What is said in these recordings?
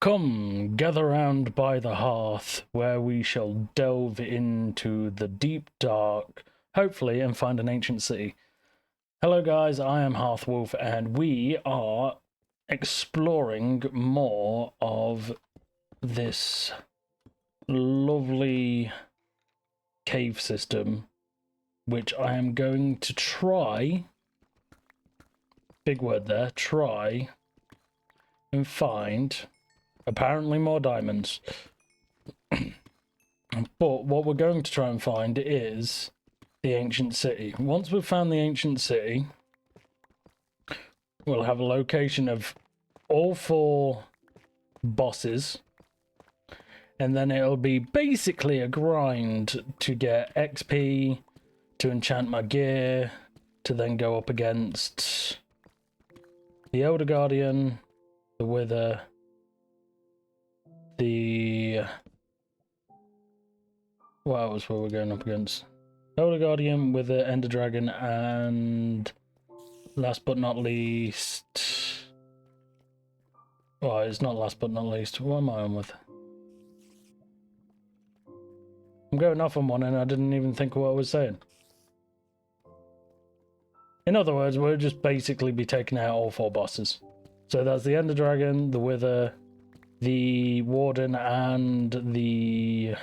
Come, gather round by the hearth, where we shall delve into the deep dark, hopefully, and find an ancient city. Hello guys, I am Hearthwolf, and we are exploring more of this lovely cave system, which I am going to try, big word there, try and find apparently more diamonds. But what we're going to try and find is the ancient city. Once we've found the ancient city, we'll have a location of all 4 bosses, and then it'll be basically a grind to get XP, to enchant my gear, to then go up against the Elder Guardian, the Wither, what else were we going up against? Elder Guardian, Wither, Ender Dragon, and last but not least... well, it's not last but not least. What am I on with? I'm going off on one and I didn't even think of what I was saying. In other words, we'll just basically be taking out all 4 bosses. So that's the Ender Dragon, the Wither, the Warden, and the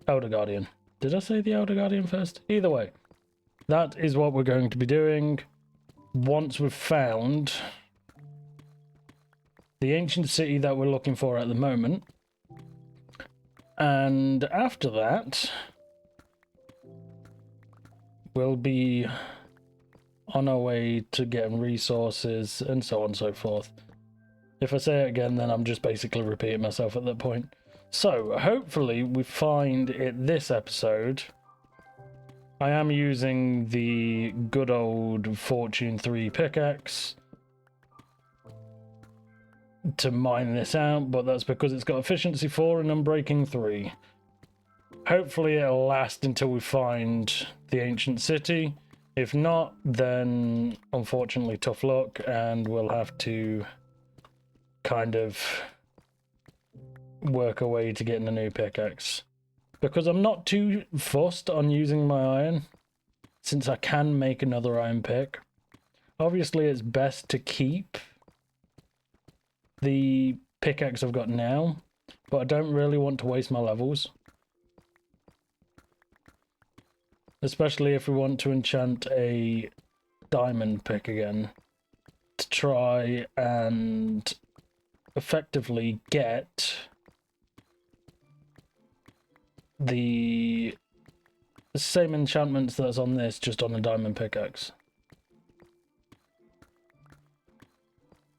Elder Guardian. Did I say the Elder Guardian first? Either way, that is what we're going to be doing once we've found the ancient city that we're looking for at the moment. And after that, we'll be on our way to getting resources and so on and so forth. If I say it again, then I'm just basically repeating myself at that point. So, hopefully we find it this episode. I am using the good old Fortune 3 pickaxe to mine this out, but that's because it's got efficiency 4 and unbreaking 3. Hopefully it'll last until we find the ancient city. If not, then unfortunately tough luck, and we'll have to kind of work our way to getting a new pickaxe. Because I'm not too fussed on using my iron, since I can make another iron pick. Obviously it's best to keep the pickaxe I've got now, but I don't really want to waste my levels. Especially if we want to enchant a diamond pick again, to try and effectively get the same enchantments that's on this, just on a diamond pickaxe.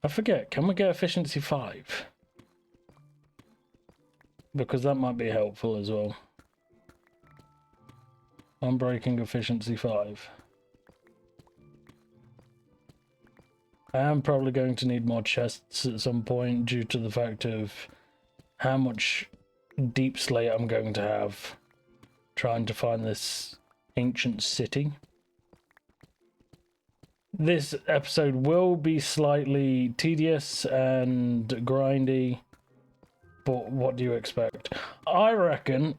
I forget, can we get efficiency 5? Because that might be helpful as well. Unbreaking efficiency 5. I am probably going to need more chests at some point due to the fact of how much deep slate I'm going to have trying to find this ancient city. This episode will be slightly tedious and grindy, but what do you expect? I reckon,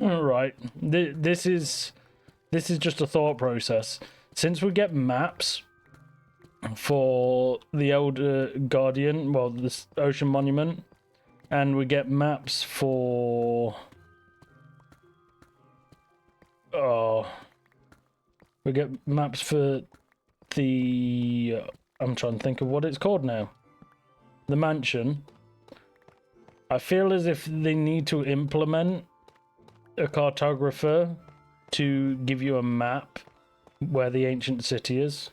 right, this is just a thought process. Since we get maps for the Elder Guardian, well, this Ocean Monument, and we get maps for... we get maps for the... I'm trying to think of what it's called now. The mansion. I feel as if they need to implement a cartographer to give you a map where the ancient city is,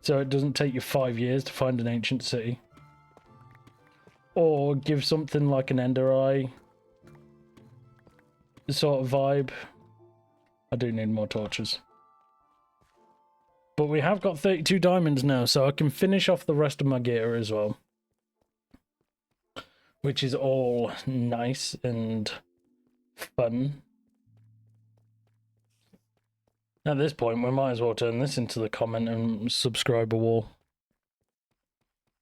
so it doesn't take you 5 years to find an ancient city. Or give something like an Ender Eye sort of vibe. I do need more torches. But we have got 32 diamonds now, so I can finish off the rest of my gear as well, which is all nice and fun. At this point, we might as well turn this into the comment and subscriber wall.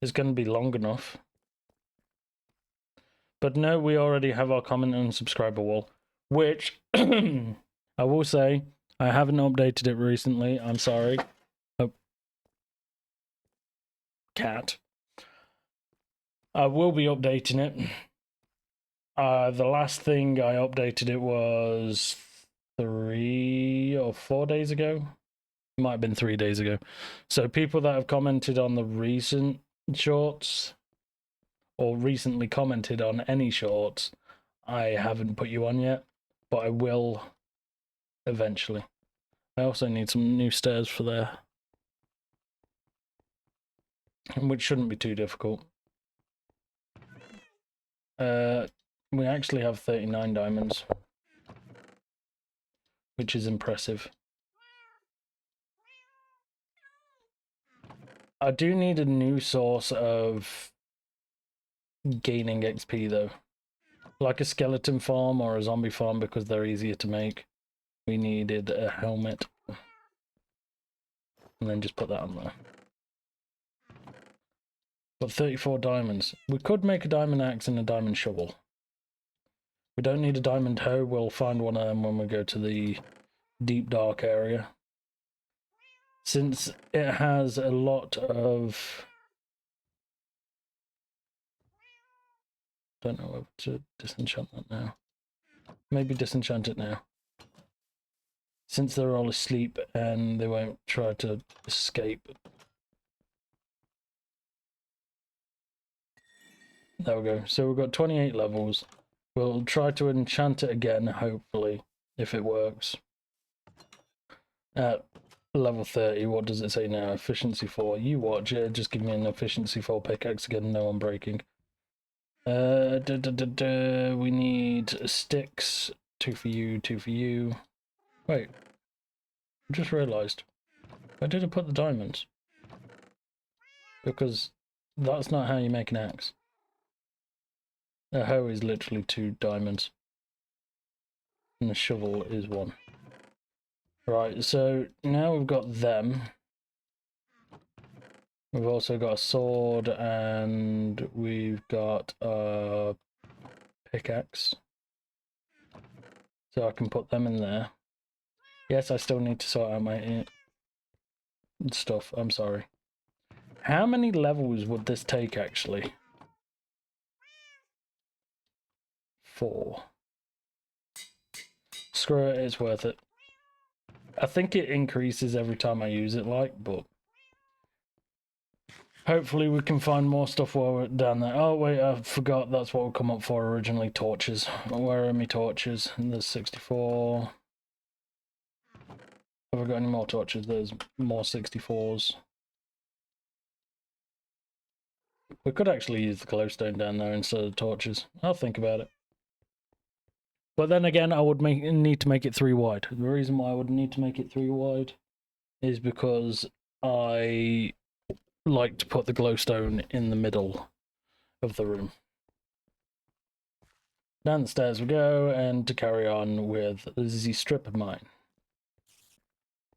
It's going to be long enough. But no, we already have our comment and subscriber wall, which I will say I haven't updated it recently. I'm sorry. Oh, cat. I will be updating it. The last thing I updated it was 3 or 4 days ago. It might have been 3 days ago. So people that have commented on the recent shorts or recently commented on any shorts, I haven't put you on yet, but I will eventually. I also need some new stairs for there, which shouldn't be too difficult. We actually have 39 diamonds, which is impressive. I do need a new source of gaining XP though, like a skeleton farm or a zombie farm, because they're easier to make. We needed a helmet, and then just put that on there. But 34 diamonds. We could make a diamond axe and a diamond shovel. We don't need a diamond hoe. We'll find one of them when we go to the deep dark area. Since it has a lot of... Don't know whether to disenchant that now. Maybe disenchant it now. Since they're all asleep and they won't try to escape. There we go. So we've got 28 levels. We'll try to enchant it again, hopefully, if it works. At level 30, what does it say now? Efficiency 4. You watch it, just give me an efficiency 4 pickaxe again, no one breaking. We need sticks. 2 for you, 2 for you. Wait. I just realised. Where did I put the diamonds? Because that's not how you make an axe. A hoe is literally 2 diamonds. And the shovel is 1. Right, so now we've got them. We've also got a sword and we've got a pickaxe. So I can put them in there. Yes, I still need to sort out my stuff, I'm sorry. How many levels would this take actually? 4. Screw it, it's worth it. I think it increases every time I use it, but hopefully we can find more stuff while we're down there. Oh wait, I forgot that's what we come up for originally, torches. Where are my torches? And there's 64. Have I got any more torches? There's more 64s. We could actually use the glowstone down there instead of torches. I'll think about it. But then again, I would need to make it 3 wide. The reason why I would need to make it 3 wide is because I like to put the glowstone in the middle of the room. Down the stairs we go, and to carry on with the strip of mine.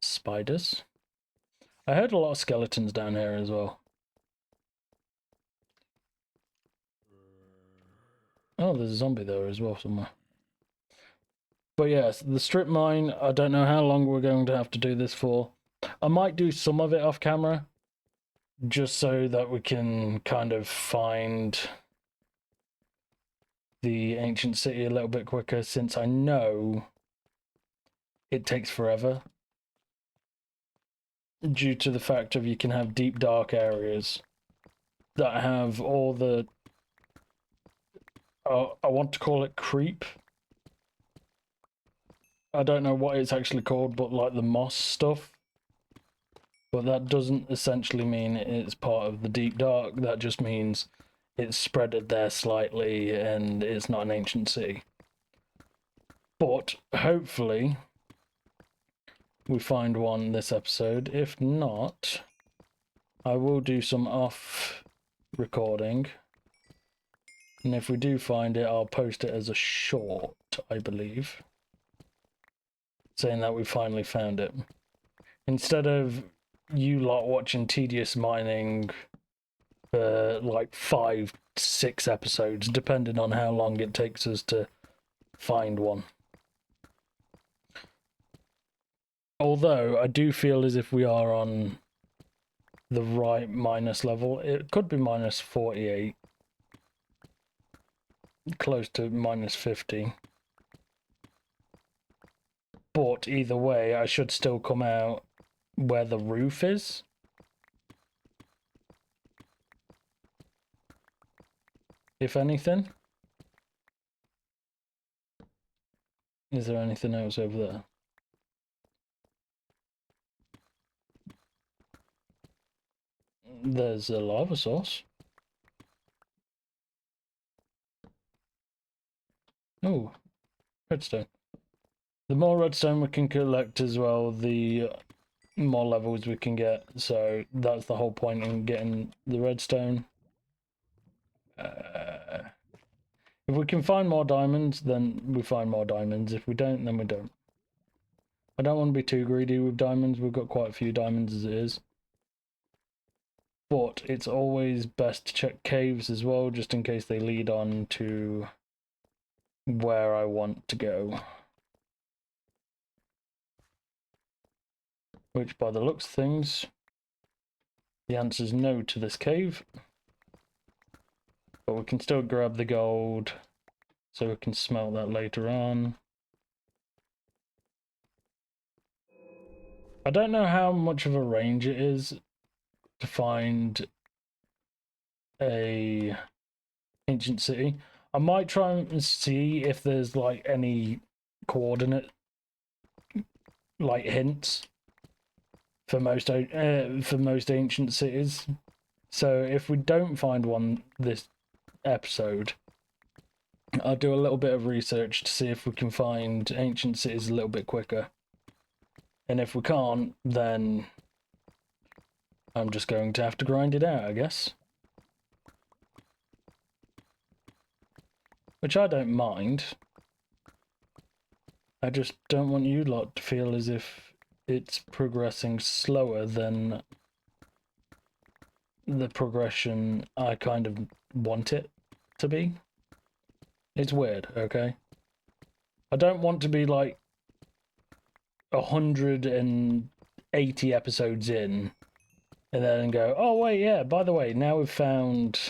Spiders. I heard a lot of skeletons down here as well. Oh, there's a zombie there as well somewhere. But yes, the strip mine, I don't know how long we're going to have to do this for. I might do some of it off camera, just so that we can kind of find the ancient city a little bit quicker, since I know it takes forever. Due to the fact of you can have deep dark areas that have all the... I want to call it creep. I don't know what it's actually called, but like the moss stuff. But that doesn't essentially mean it's part of the deep dark. That just means it's spreaded there slightly and it's not an ancient city. But hopefully we find one this episode. If not, I will do some off recording. And if we do find it, I'll post it as a short, I believe. Saying that we finally found it. Instead of you lot watching tedious mining for like 5, 6 episodes, depending on how long it takes us to find one. Although I do feel as if we are on the right minus level. It could be minus 48, close to minus 50. But either way, I should still come out where the roof is. If anything. Is there anything else over there? There's a lava source. Oh, redstone. The more redstone we can collect as well, the more levels we can get. So that's the whole point in getting the redstone. If we can find more diamonds, then we find more diamonds. If we don't, then we don't. I don't want to be too greedy with diamonds. We've got quite a few diamonds as it is. But it's always best to check caves as well, just in case they lead on to where I want to go. Which, by the looks of things, the answer is no to this cave. But we can still grab the gold, so we can smelt that later on. I don't know how much of a range it is to find a ancient city. I might try and see if there's like any coordinate like hints for most ancient cities. So if we don't find one this episode, I'll do a little bit of research to see if we can find ancient cities a little bit quicker. And if we can't, then I'm just going to have to grind it out, I guess. Which I don't mind. I just don't want you lot to feel as if it's progressing slower than the progression I kind of want it to be. It's weird, okay? I don't want to be like 180 episodes in and then go, oh wait, yeah, by the way, now we've found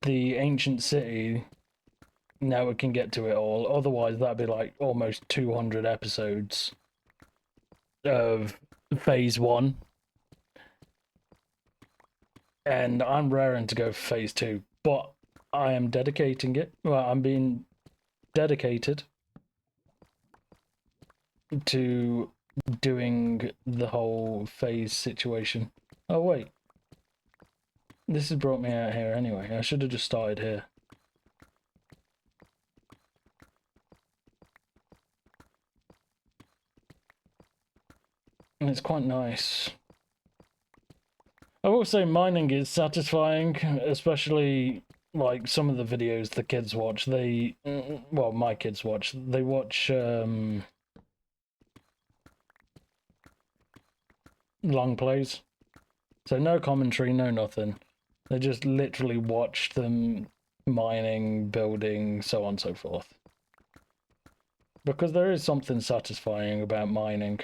the ancient city, now we can get to it all. Otherwise that'd be like almost 200 episodes of phase 1. And I'm raring to go for phase 2, but I am dedicating it. Well, I'm being dedicated to doing the whole phase situation. Oh wait, this has brought me out here anyway. I should have just started here. And it's quite nice. I will say mining is satisfying, especially like some of the videos the kids watch. Well, my kids watch. They watch long plays. So no commentary, no nothing. They just literally watch them mining, building, so on and so forth. Because there is something satisfying about mining.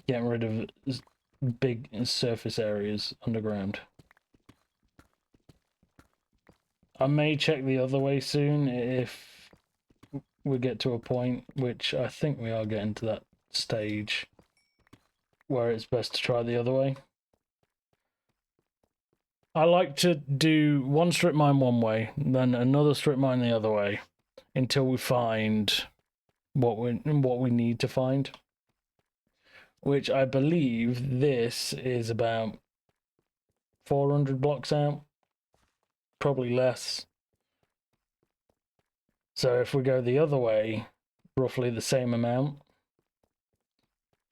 Getting rid of big surface areas underground. I may check the other way soon if we get to a point, which I think we are getting to that stage, where it's best to try the other way. I like to do one strip mine one way, then another strip mine the other way, until we find what we need to find. Which I believe this is about 400 blocks out, probably less. So if we go the other way, roughly the same amount,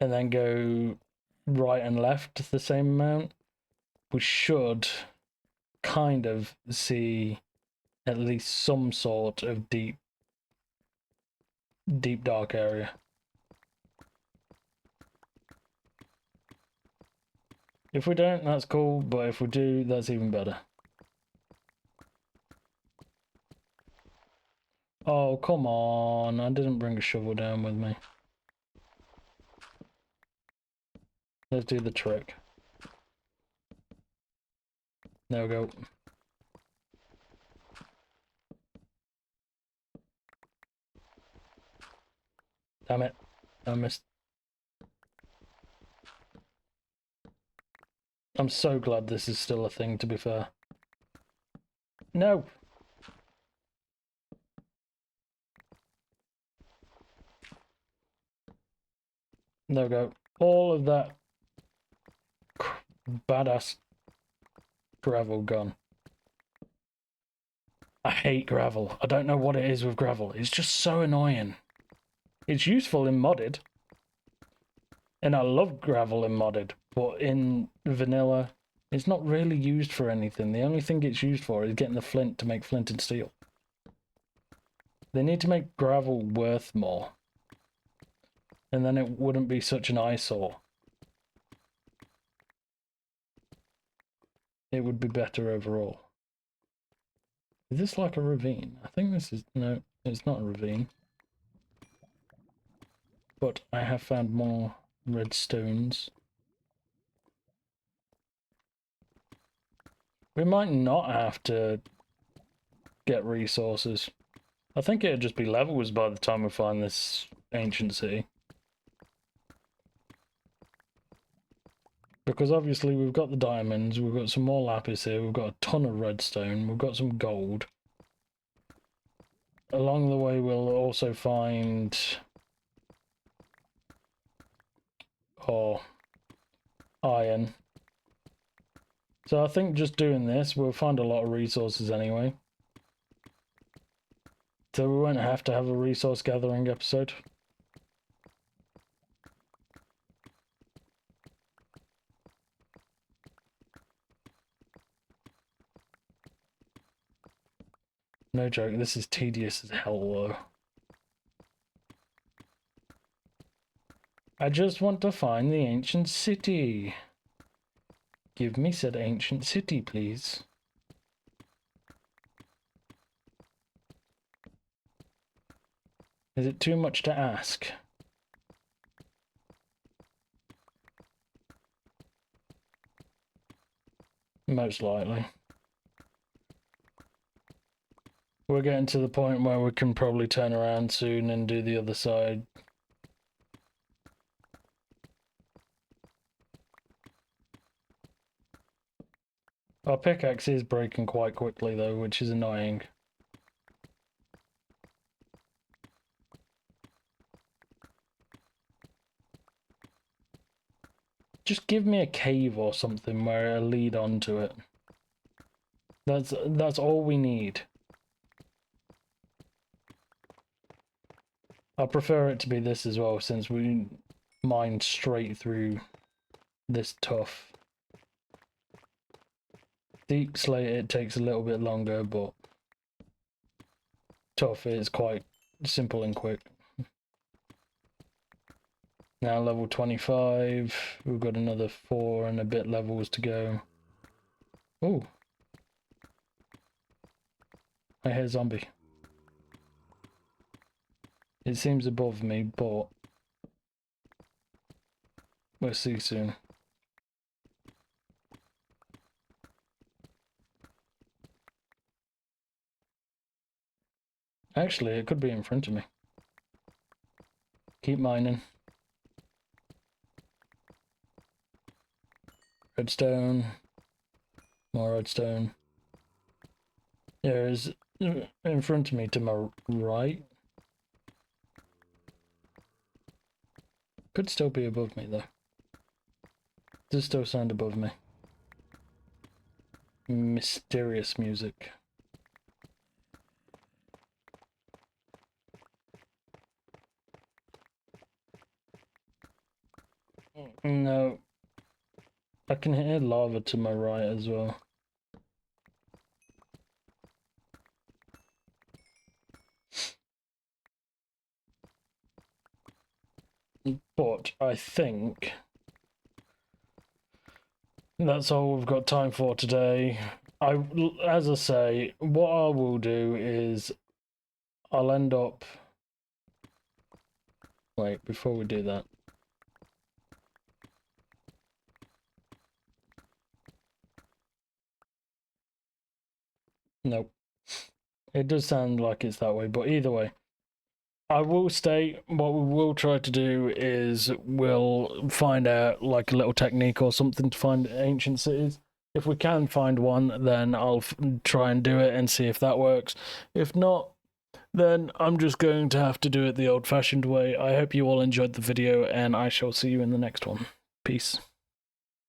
and then go right and left the same amount, we should kind of see at least some sort of deep dark area. If we don't, that's cool, but if we do, that's even better. Oh, come on. I didn't bring a shovel down with me. Let's do the trick. There we go. Damn it. I missed. I'm so glad this is still a thing, to be fair. No! There we go. All of that badass gravel gone. I hate gravel. I don't know what it is with gravel. It's just so annoying. It's useful in modded. And I love gravel in modded. But in vanilla, it's not really used for anything. The only thing it's used for is getting the flint to make flint and steel. They need to make gravel worth more. And then it wouldn't be such an eyesore. It would be better overall. Is this like a ravine? I think this is... No, it's not a ravine. But I have found more redstones. We might not have to get resources. I think it'd just be levels by the time we find this ancient city. Because obviously we've got the diamonds, we've got some more lapis here, we've got a ton of redstone, we've got some gold. Along the way we'll also find... iron. So I think just doing this, we'll find a lot of resources anyway. So we won't have to have a resource gathering episode. No joke, this is tedious as hell though. I just want to find the ancient city. Give me said ancient city, please. Is it too much to ask? Most likely. We're getting to the point where we can probably turn around soon and do the other side. Our pickaxe is breaking quite quickly though, which is annoying. Just give me a cave or something where it'll lead onto it. That's all we need. I prefer it to be this as well, since we mine straight through this tough. Deep slate, it takes a little bit longer, but tough is quite simple and quick. Now level 25, we've got another 4 and a bit levels to go. Oh, I hear a zombie. It seems above me, but we'll see soon. Actually, it could be in front of me. Keep mining. Redstone. More redstone. There is in front of me to my right. Could still be above me though. Does still sound above me. Mysterious music. No. I can hear lava to my right as well. But I think that's all we've got time for today. As I say, what I will do is I'll end up. Wait, before we do that. Nope. It does sound like it's that way, but either way. I will state what we will try to do is we'll find out like a little technique or something to find ancient cities. If we can find one, then I'll try and do it and see if that works. If not, then I'm just going to have to do it the old-fashioned way. I hope you all enjoyed the video, and I shall see you in the next one. Peace.